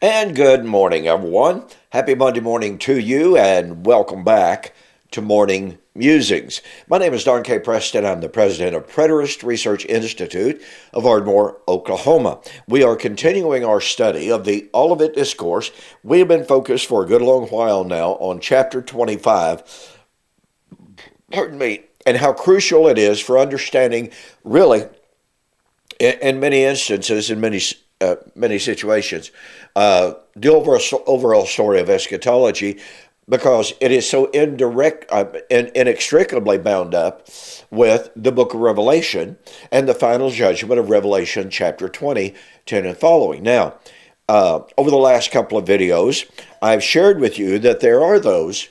And good morning, everyone. Happy Monday morning to you, and welcome back to Morning Musings. My name is Don K. Preston. I'm the president of Preterist Research Institute of Ardmore, Oklahoma. We are continuing our study of the Olivet Discourse. We have been focused for a good long while now on chapter 25, and how crucial it is for understanding, really, in many instances, in many situations, the overall story of eschatology, because it is so inextricably bound up with the book of Revelation and the final judgment of Revelation chapter 20, 10 and following. Now, over the last couple of videos, I've shared with you that there are those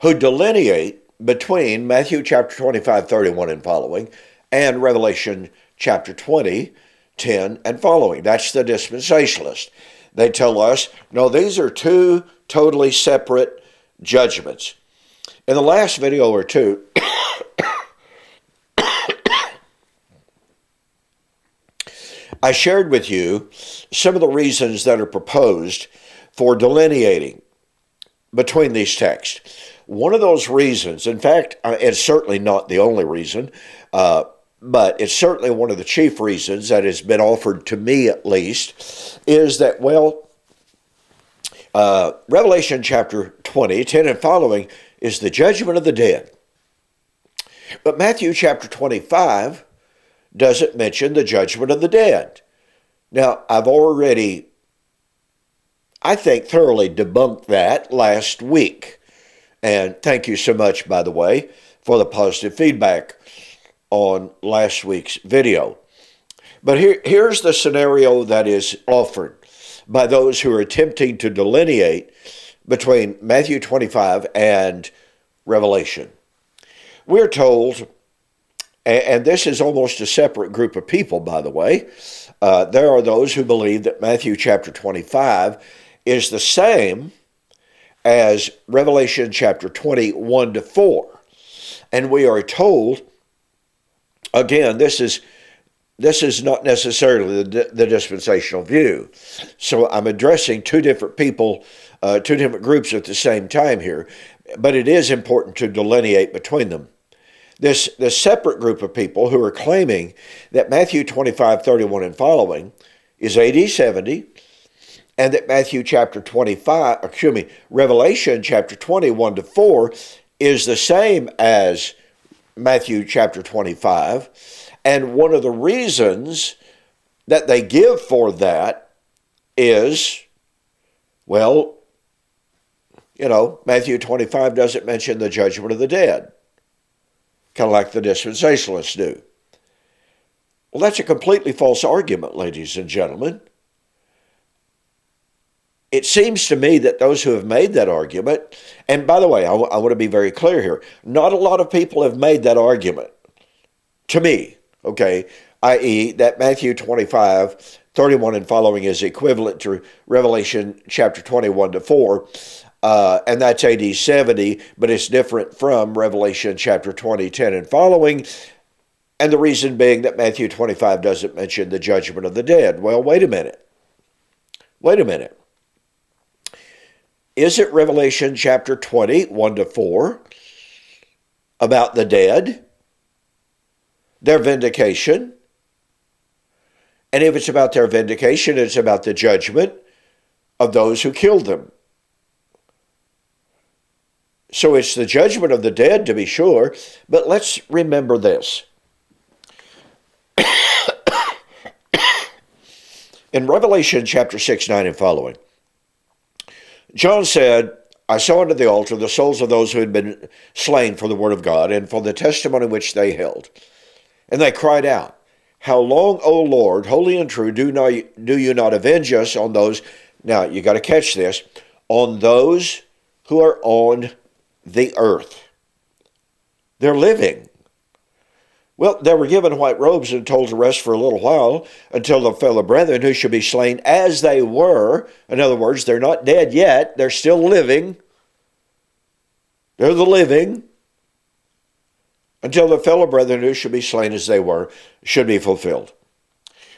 who delineate between Matthew chapter 25, 31 and following, and Revelation chapter 20, 10 and following. That's the dispensationalist. They tell us, no, these are two totally separate judgments. In the last video or two, I shared with you some of the reasons that are proposed for delineating between these texts. One of those reasons, in fact, it's certainly not the only reason, but it's certainly one of the chief reasons that has been offered to me at least, is that, Revelation chapter 20, 10 and following is the judgment of the dead. But Matthew chapter 25 doesn't mention the judgment of the dead. Now, I've already, I think, thoroughly debunked that last week. And thank you so much, by the way, for the positive feedback on last week's video. But here's the scenario that is offered by those who are attempting to delineate between Matthew 25 and Revelation. We're told, and this is almost a separate group of people, by the way, there are those who believe that Matthew chapter 25 is the same as Revelation chapter 21 to 4. And we are told, again, this is not necessarily the dispensational view. So I'm addressing two different people, two different groups at the same time here, but it is important to delineate between them. This separate group of people who are claiming that Matthew 25, 31 and following is AD 70, and that Revelation chapter 21 to 4 is the same as Matthew chapter 25. And one of the reasons that they give for that is, Matthew 25 doesn't mention the judgment of the dead, kind of like the dispensationalists do. Well, that's a completely false argument, ladies and gentlemen. It seems to me that those who have made that argument, and by the way, I want to be very clear here, not a lot of people have made that argument to me, okay, i.e. that Matthew 25, 31 and following is equivalent to Revelation chapter 21 to 4, and that's AD 70, but it's different from Revelation chapter 20, 10 and following, and the reason being that Matthew 25 doesn't mention the judgment of the dead. Well, wait a minute. Is it Revelation chapter 20, 1 to 4, about the dead, their vindication? And if it's about their vindication, it's about the judgment of those who killed them. So it's the judgment of the dead, to be sure, but let's remember this. In Revelation chapter 6, 9 and following, John said, I saw under the altar the souls of those who had been slain for the word of God and for the testimony which they held. And they cried out, How long, O Lord, holy and true, do you not avenge us on those, now you got to catch this, on those who are on the earth. They're living. Well, they were given white robes and told to rest for a little while until the fellow brethren who should be slain as they were. In other words, they're not dead yet. They're still living. They're the living. Until the fellow brethren who should be slain as they were should be fulfilled.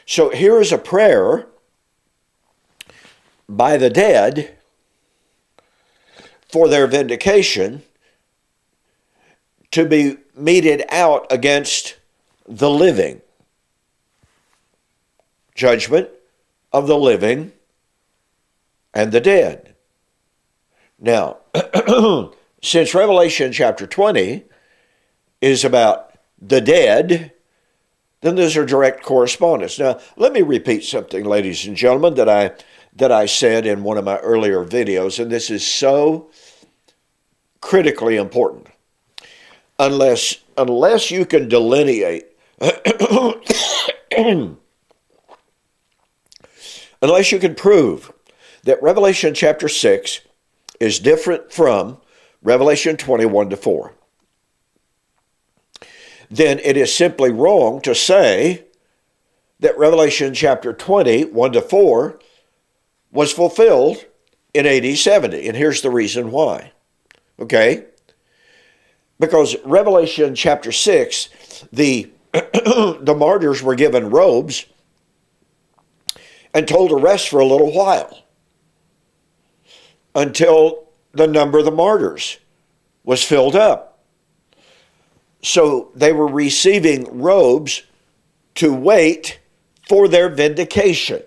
So here is a prayer by the dead for their vindication to be meted out against the living. Judgment of the living and the dead. Now, since Revelation chapter 20 is about the dead, then there's a direct correspondence. Now, let me repeat something, ladies and gentlemen, that I said in one of my earlier videos, and this is so critically important. Unless you can delineate, unless you can prove that Revelation chapter 6 is different from Revelation 21-4, then it is simply wrong to say that Revelation chapter 20, 1-4, was fulfilled in AD 70. And here's the reason why. Okay? Because Revelation chapter 6, the martyrs were given robes and told to rest for a little while until the number of the martyrs was filled up. So they were receiving robes to wait for their vindication.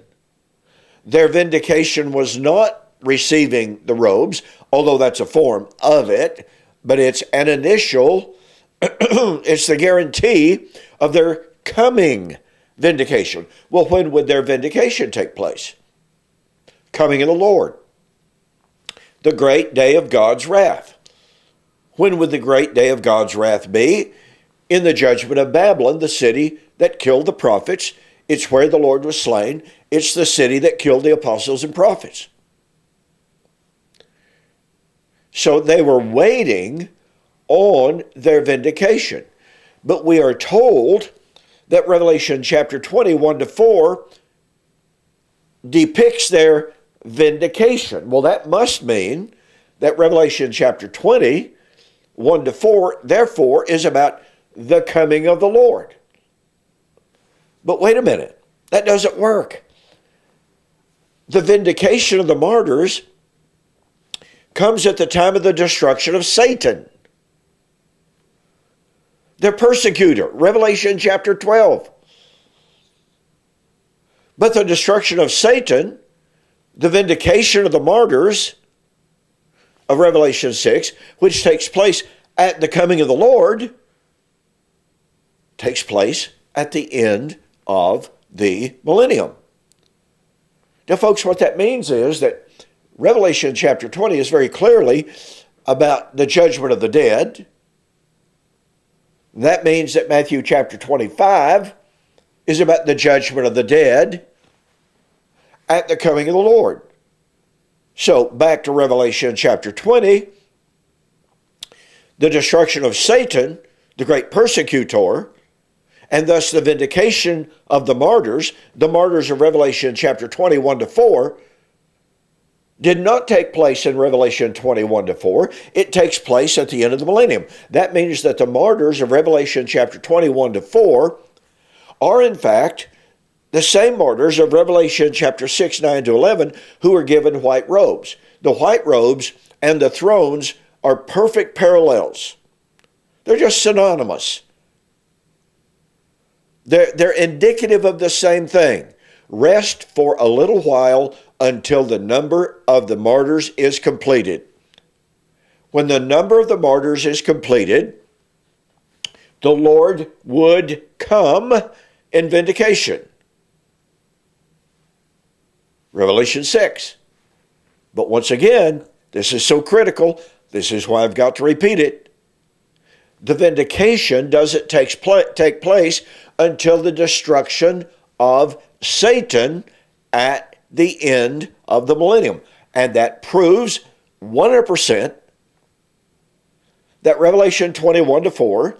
Their vindication was not receiving the robes, although that's a form of it, but it's an initial, it's the guarantee of their coming vindication. Well, when would their vindication take place? Coming in the Lord. The great day of God's wrath. When would the great day of God's wrath be? In the judgment of Babylon, the city that killed the prophets. It's where the Lord was slain. It's the city that killed the apostles and prophets. So they were waiting on their vindication. But we are told that Revelation chapter 20, 1-4 depicts their vindication. Well, that must mean that Revelation chapter 20, 1-4, therefore, is about the coming of the Lord. But wait a minute, that doesn't work. The vindication of the martyrs comes at the time of the destruction of Satan, their persecutor, Revelation chapter 12. But the destruction of Satan, the vindication of the martyrs of Revelation 6, which takes place at the coming of the Lord, takes place at the end of the millennium. Now, folks, what that means is that Revelation chapter 20 is very clearly about the judgment of the dead. That means that Matthew chapter 25 is about the judgment of the dead at the coming of the Lord. So, back to Revelation chapter 20, the destruction of Satan, the great persecutor, and thus the vindication of the martyrs of Revelation chapter 21-4, did not take place in Revelation 21-4. It takes place at the end of the millennium. That means that the martyrs of Revelation chapter 21-4 are in fact the same martyrs of Revelation chapter 6, 9-11 who were given white robes. The white robes and the thrones are perfect parallels. They're just synonymous. They're indicative of the same thing. Rest for a little while until the number of the martyrs is completed. When the number of the martyrs is completed, the Lord would come in vindication. Revelation 6. But once again, this is so critical. This is why I've got to repeat it. The vindication doesn't take place until the destruction of Satan at the end of the millennium. And that proves 100% that Revelation 21-4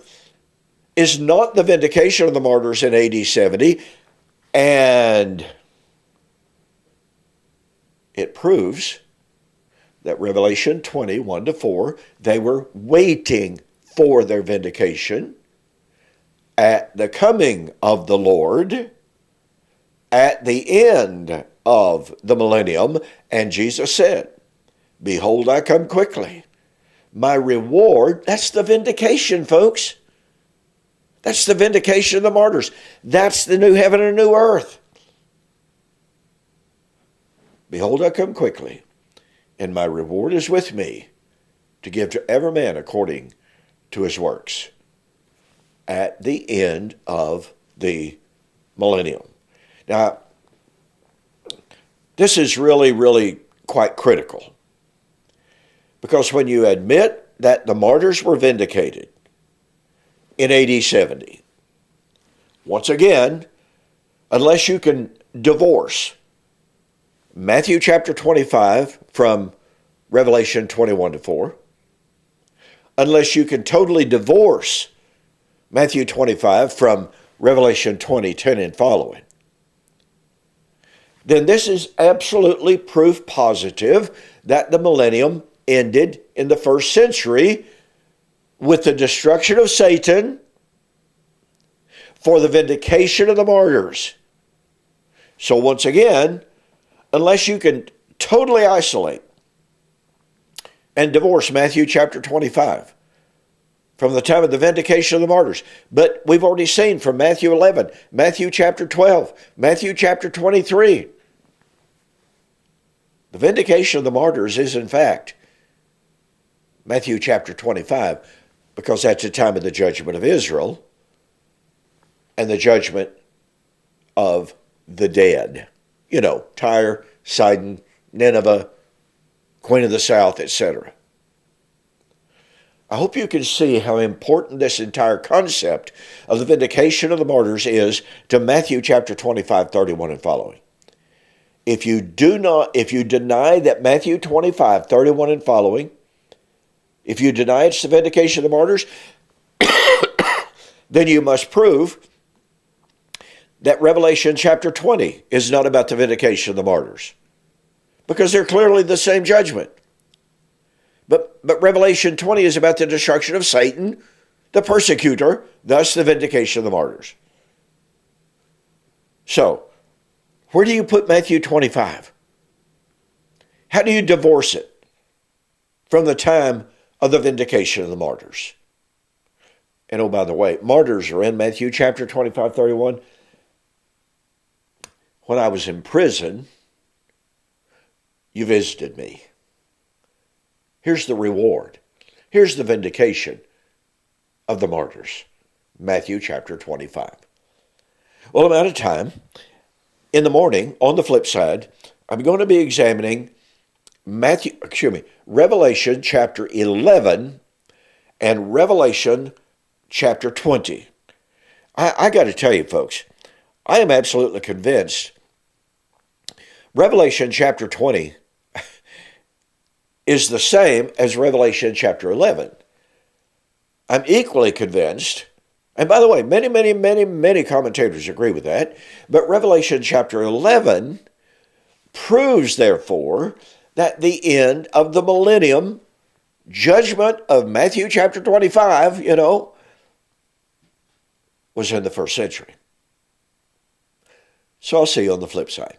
is not the vindication of the martyrs in AD 70, and it proves that Revelation 21-4, they were waiting for their vindication at the coming of the Lord at the end of the millennium, and Jesus said, "Behold, I come quickly. My reward," that's the vindication, folks. That's the vindication of the martyrs. That's the new heaven and new earth. "Behold, I come quickly, and my reward is with me to give to every man according to his works," at the end of the millennium. Now, this is really, really quite critical, because when you admit that the martyrs were vindicated in AD 70, once again, unless you can divorce Matthew chapter 25 from Revelation 21-4, unless you can totally divorce Matthew 25 from Revelation 20:10 and following, then this is absolutely proof positive that the millennium ended in the first century with the destruction of Satan for the vindication of the martyrs. So once again, unless you can totally isolate and divorce Matthew chapter 25 from the time of the vindication of the martyrs. But we've already seen from Matthew 11, Matthew chapter 12, Matthew chapter 23, the vindication of the martyrs is in fact Matthew chapter 25, because that's the time of the judgment of Israel and the judgment of the dead. You know, Tyre, Sidon, Nineveh, Queen of the South, etc. I hope you can see how important this entire concept of the vindication of the martyrs is to Matthew chapter 25, 31 and following. If you deny that Matthew 25, 31 and following, if you deny it's the vindication of the martyrs, then you must prove that Revelation chapter 20 is not about the vindication of the martyrs, because they're clearly the same judgment. But Revelation 20 is about the destruction of Satan, the persecutor, thus the vindication of the martyrs. So, where do you put Matthew 25? How do you divorce it from the time of the vindication of the martyrs? And oh, by the way, martyrs are in Matthew chapter 25, 31. When I was in prison, you visited me. Here's the reward. Here's the vindication of the martyrs. Matthew chapter 25. Well, I'm out of time. In the morning, on the flip side, I'm going to be examining Revelation chapter 11 and Revelation chapter 20. I got to tell you, folks, I am absolutely convinced Revelation chapter 20 is the same as Revelation chapter 11. I'm equally convinced, and by the way, many commentators agree with that, but Revelation chapter 11 proves, therefore, that the end of the millennium judgment of Matthew chapter 25, was in the first century. So I'll see you on the flip side.